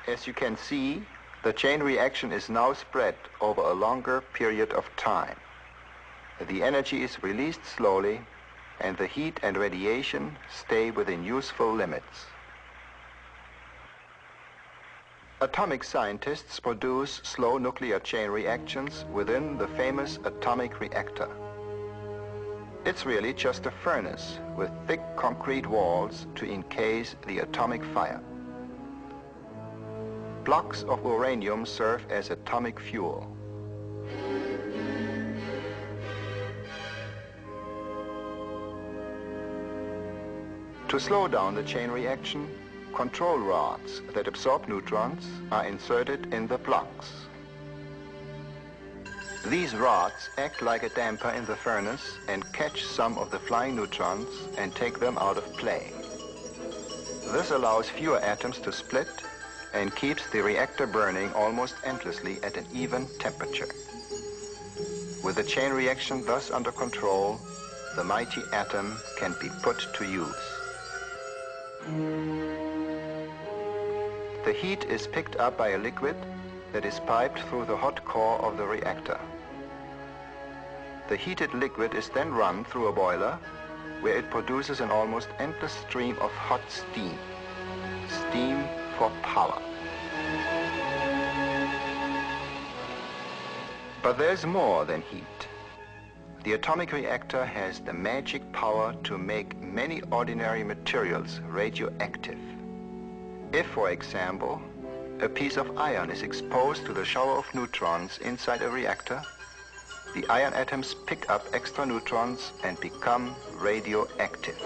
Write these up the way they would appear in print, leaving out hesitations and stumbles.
As you can see, the chain reaction is now spread over a longer period of time. The energy is released slowly, and the heat and radiation stay within useful limits. Atomic scientists produce slow nuclear chain reactions within the famous atomic reactor. It's really just a furnace with thick concrete walls to encase the atomic fire. Blocks of uranium serve as atomic fuel. To slow down the chain reaction, control rods that absorb neutrons are inserted in the blocks. These rods act like a damper in the furnace and catch some of the flying neutrons and take them out of play. This allows fewer atoms to split and keeps the reactor burning almost endlessly at an even temperature. With the chain reaction thus under control, the mighty atom can be put to use. The heat is picked up by a liquid that is piped through the hot core of the reactor. The heated liquid is then run through a boiler where it produces an almost endless stream of hot steam. Steam for power. But there's more than heat. The atomic reactor has the magic power to make many ordinary materials radioactive. If, for example, a piece of iron is exposed to the shower of neutrons inside a reactor, the iron atoms pick up extra neutrons and become radioactive.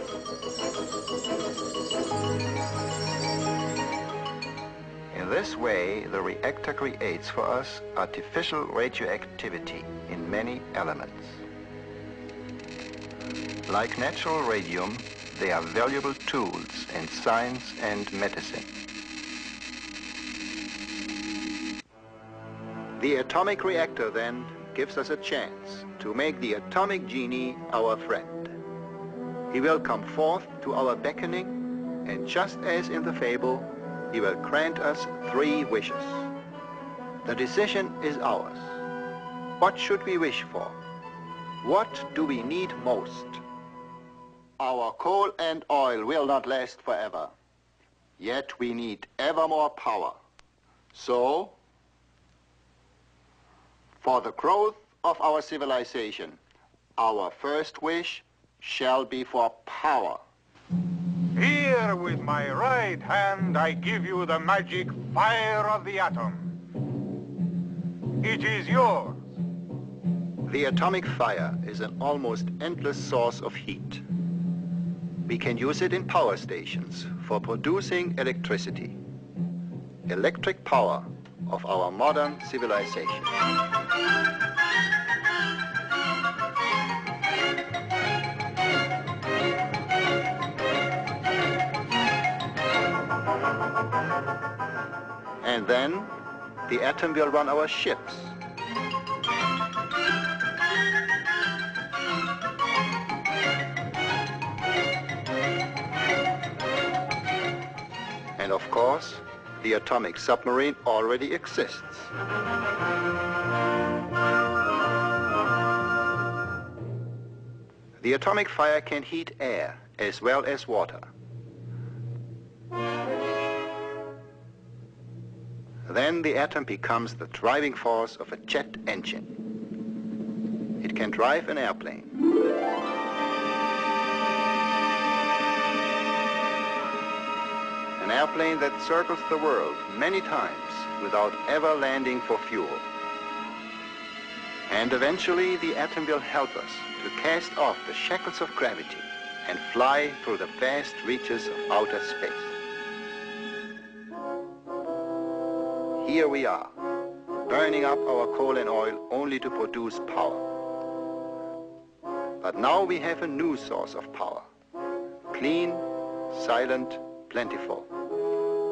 In this way, the reactor creates for us artificial radioactivity in many elements. Like natural radium, they are valuable tools in science and medicine. The atomic reactor, then, gives us a chance to make the atomic genie our friend. He will come forth to our beckoning, and just as in the fable, he will grant us 3 wishes. The decision is ours. What should we wish for? What do we need most? Our coal and oil will not last forever. Yet we need ever more power. So, for the growth of our civilization, our first wish shall be for power. Here with my right hand I give you the magic fire of the atom. It is yours. The atomic fire is an almost endless source of heat. We can use it in power stations for producing electricity. Electric power of our modern civilization. And then the atom will run our ships. And of course, the atomic submarine already exists. The atomic fire can heat air as well as water. Then the atom becomes the driving force of a jet engine. It can drive an airplane. An airplane that circles the world many times without ever landing for fuel. And eventually the atom will help us to cast off the shackles of gravity and fly through the vast reaches of outer space. Here we are, burning up our coal and oil only to produce power. But now we have a new source of power. Clean, silent, plentiful.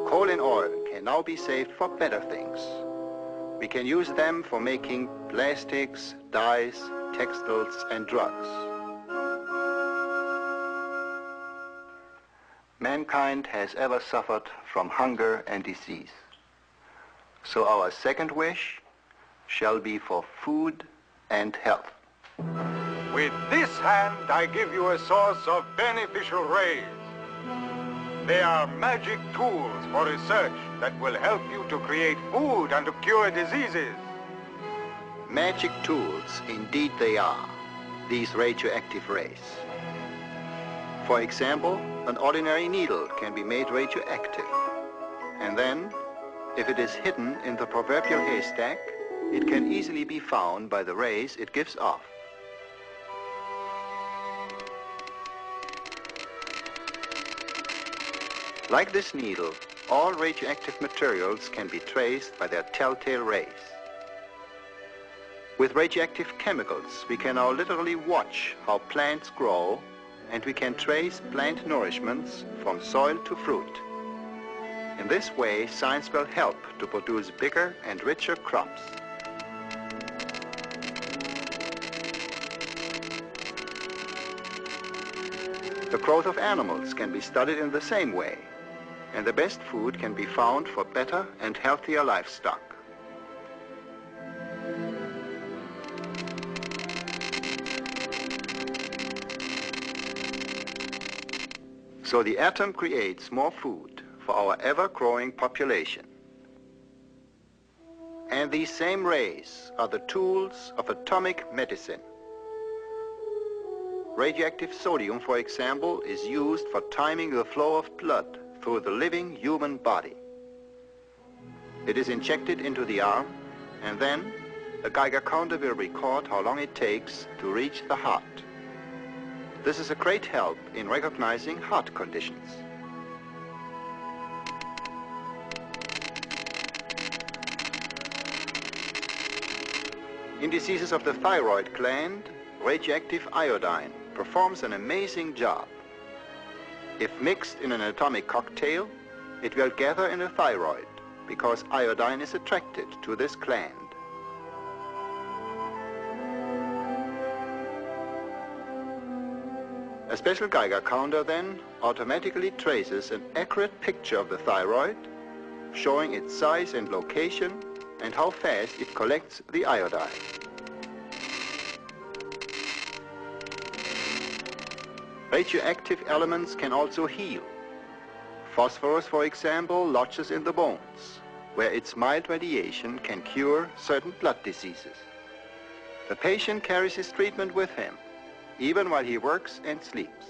Coal and oil can now be saved for better things. We can use them for making plastics, dyes, textiles, and drugs. Mankind has ever suffered from hunger and disease. So our second wish shall be for food and health. With this hand, I give you a source of beneficial rays. They are magic tools for research that will help you to create food and to cure diseases. Magic tools, indeed they are, these radioactive rays. For example, an ordinary needle can be made radioactive. And then, if it is hidden in the proverbial haystack, it can easily be found by the rays it gives off. Like this needle, all radioactive materials can be traced by their telltale rays. With radioactive chemicals, we can now literally watch how plants grow, and we can trace plant nourishments from soil to fruit. In this way, science will help to produce bigger and richer crops. The growth of animals can be studied in the same way, and the best food can be found for better and healthier livestock. So the atom creates more food for our ever-growing population. And these same rays are the tools of atomic medicine. Radioactive sodium, for example, is used for timing the flow of blood through the living human body. It is injected into the arm, and then a Geiger counter will record how long it takes to reach the heart. This is a great help in recognizing heart conditions. In diseases of the thyroid gland, radioactive iodine performs an amazing job. If mixed in an atomic cocktail, it will gather in the thyroid because iodine is attracted to this gland. A special Geiger counter then automatically traces an accurate picture of the thyroid, showing its size and location and how fast it collects the iodine. Radioactive elements can also heal. Phosphorus, for example, lodges in the bones, where its mild radiation can cure certain blood diseases. The patient carries his treatment with him, even while he works and sleeps.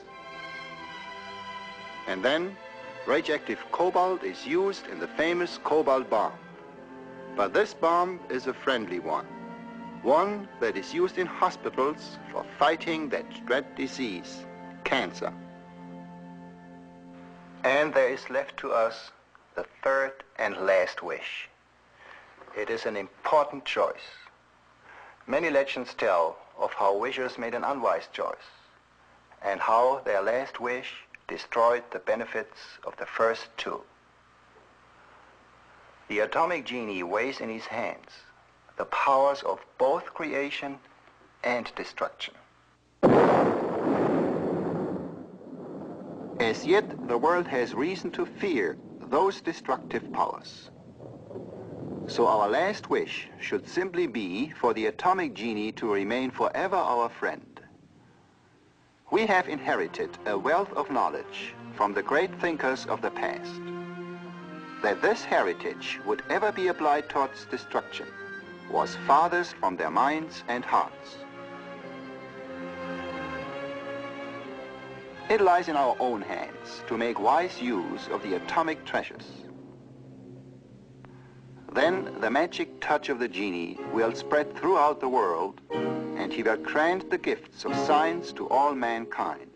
And then, radioactive cobalt is used in the famous cobalt bomb. But this bomb is a friendly one that is used in hospitals for fighting that dread disease, cancer. And there is left to us the third and last wish. It is an important choice. Many legends tell of how wishers made an unwise choice, and how their last wish destroyed the benefits of the first two. The atomic genie weighs in his hands the powers of both creation and destruction. As yet, the world has reason to fear those destructive powers. So our last wish should simply be for the atomic genie to remain forever our friend. We have inherited a wealth of knowledge from the great thinkers of the past. That this heritage would ever be applied towards destruction was farthest from their minds and hearts. It lies in our own hands to make wise use of the atomic treasures. Then the magic touch of the genie will spread throughout the world, and he will grant the gifts of science to all mankind.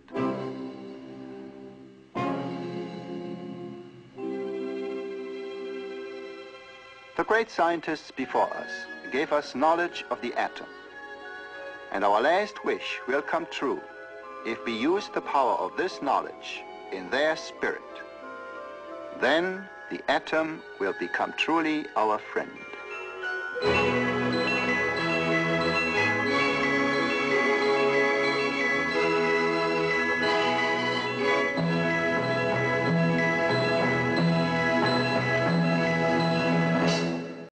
The great scientists before us gave us knowledge of the atom, and our last wish will come true if we use the power of this knowledge in their spirit. Then the atom will become truly our friend.